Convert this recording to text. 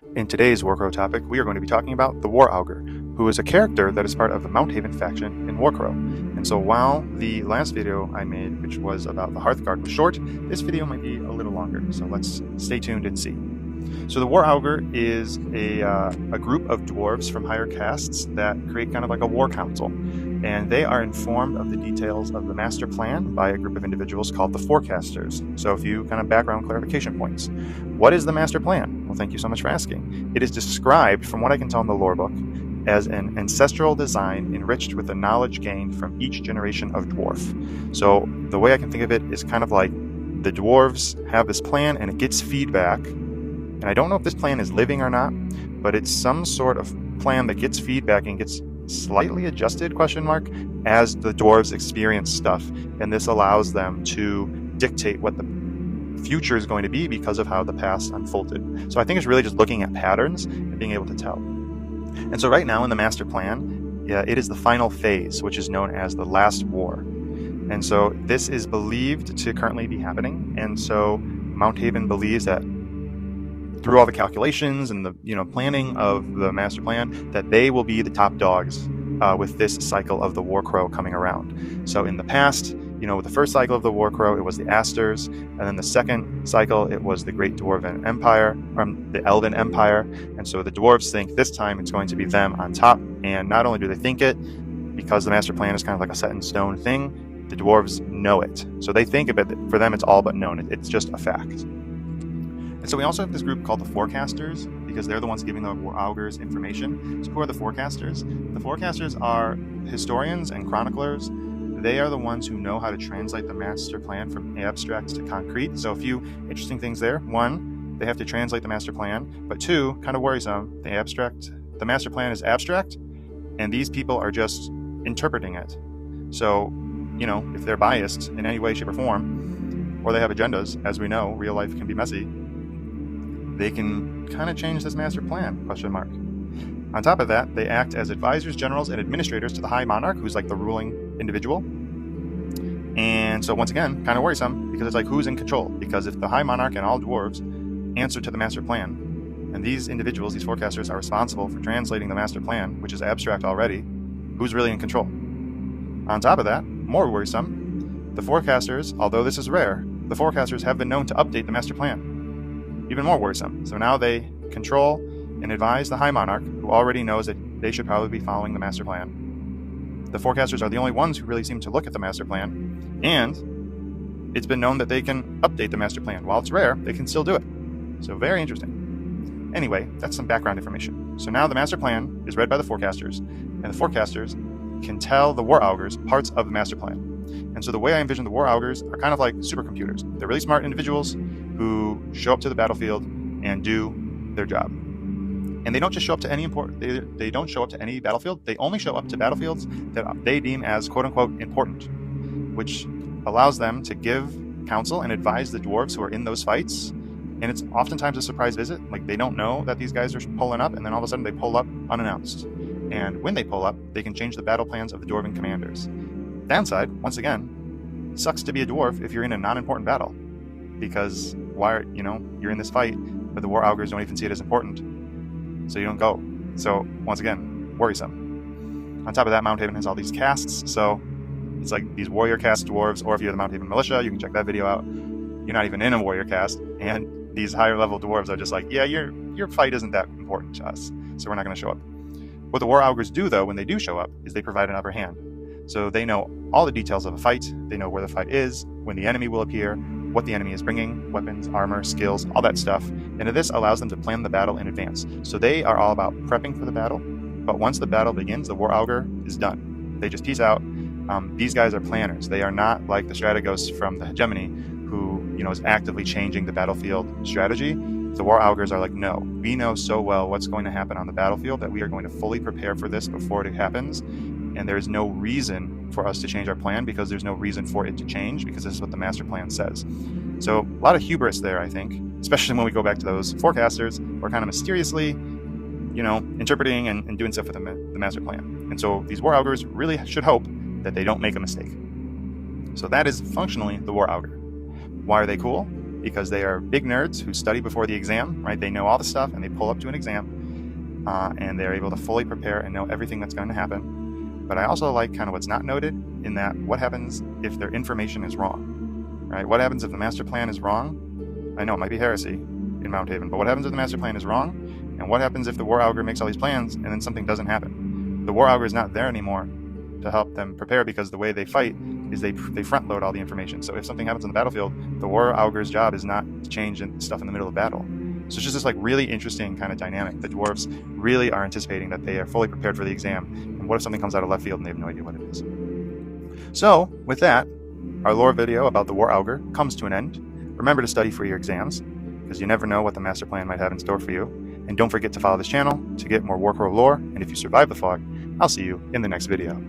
In today's Warcrow topic, we are going to be talking about the War Augur, who is a character that is part of the Mount Haven faction in Warcrow. And so while the last video I made, which was about the Hearthguard, was short, this video might be a little longer, so let's stay tuned and see. So the War Augur is a group of dwarves from higher castes that create kind of like a war council, and they are informed of the details of the master plan by a group of individuals called the Forecasters. So a few kind of background clarification points. What is the master plan? Well, thank you so much for asking. It is described, from what I can tell in the lore book, as an ancestral design enriched with the knowledge gained from each generation of dwarf. So the way I can think of it is kind of like the dwarves have this plan and it gets feedback. And I don't know if this plan is living or not, but it's some sort of plan that gets feedback and gets slightly adjusted, as the dwarves experience stuff. And this allows them to dictate what the future is going to be because of how the past unfolded. So I think it's really just looking at patterns and being able to tell. And so right now in the master plan, it is the final phase, which is known as the Last War. And so this is believed to currently be happening. And so Mount Haven believes that through all the calculations and the planning of the master plan, that they will be the top dogs with this cycle of the Warcrow coming around. So in the past, with the first cycle of the Warcrow, it was the Asters, and then the second cycle, it was the Great Dwarven Empire, or the Elven Empire. And so the dwarves think this time it's going to be them on top. And not only do they think it, because the master plan is kind of like a set in stone thing, the dwarves know it. So they think of it, for them it's all but known. It's just a fact. And so we also have this group called the Forecasters, because they're the ones giving the War Augurs information. So who are the Forecasters? The Forecasters are historians and chroniclers. They are the ones who know how to translate the master plan from abstract to concrete. So a few interesting things there. One, they have to translate the master plan. But two, kind of worrisome, the master plan is abstract, and these people are just interpreting it. So, if they're biased in any way, shape, or form, or they have agendas, as we know, real life can be messy, they can kind of change this master plan, ? On top of that, they act as advisors, generals, and administrators to the High Monarch, who's like the ruling individual. And so once again, kind of worrisome, because it's like, who's in control? Because if the High Monarch and all dwarves answer to the master plan, and these individuals, these forecasters, are responsible for translating the master plan, which is abstract already, who's really in control? On top of that, more worrisome, the forecasters, although this is rare, the forecasters have been known to update the master plan. Even more worrisome. So now they control and advise the High Monarch, who already knows that they should probably be following the master plan. The Forecasters are the only ones who really seem to look at the master plan, and it's been known that they can update the master plan. While it's rare, they can still do it. So very interesting. Anyway, that's some background information. So now the master plan is read by the Forecasters, and the Forecasters can tell the War Augurs parts of the master plan. And so the way I envision the War Augurs are kind of like supercomputers. They're really smart individuals who show up to the battlefield and do their job. And they don't just show up to any they don't show up to any battlefield. They only show up to battlefields that they deem as quote-unquote important, which allows them to give counsel and advise the dwarves who are in those fights. And it's oftentimes a surprise visit. Like, they don't know that these guys are pulling up, and then all of a sudden they pull up unannounced. And when they pull up, they can change the battle plans of the dwarven commanders. Downside, once again, sucks to be a dwarf if you're in a non-important battle, because you're in this fight, but the War Augurs don't even see it as important, so you don't go. So once again, worrisome. On top of that, Mount Haven has all these castes, so it's like these warrior caste dwarves, or if you're the Mount Haven militia, you can check that video out. You're not even in a warrior caste, and these higher level dwarves are just like, yeah, your fight isn't that important to us, so we're not going to show up. What the War Augurs do, though, when they do show up, is they provide an upper hand. So they know all the details of a fight, they know where the fight is, when the enemy will appear, what the enemy is bringing, weapons, armor, skills, all that stuff. And this allows them to plan the battle in advance. So they are all about prepping for the battle, but once the battle begins, the War Augur is done. They just peace out. These guys are planners. They are not like the strategos from the hegemony, who is actively changing the battlefield strategy. The War Augurs are like, no, we know so well what's going to happen on the battlefield that we are going to fully prepare for this before it happens. And there's no reason for us to change our plan, because there's no reason for it to change, because this is what the master plan says. So a lot of hubris there, I think, especially when we go back to those forecasters who are kind of mysteriously, interpreting and doing stuff with the master plan. And so these War Augurs really should hope that they don't make a mistake. So that is functionally the War Augur. Why are they cool? because they are big nerds who study before the exam, right? They know all the stuff and they pull up to an exam and they're able to fully prepare and know everything that's going to happen. But I also like kind of what's not noted in that what happens if their information is wrong, right? What happens if the master plan is wrong? I know it might be heresy in Mount Haven, but what happens if the master plan is wrong? And what happens if the War Augur makes all these plans and then something doesn't happen? The War Augur is not there anymore to help them prepare, because the way they fight is they front load all the information. So if something happens on the battlefield, the War Augur's job is not to change stuff in the middle of battle. So it's just this like really interesting kind of dynamic. The dwarves really are anticipating that they are fully prepared for the exam. And what if something comes out of left field and they have no idea what it is? So with that, our lore video about the War Augur comes to an end. Remember to study for your exams, because you never know what the master plan might have in store for you. And don't forget to follow this channel to get more Warcrow lore. And if you survive the fog, I'll see you in the next video.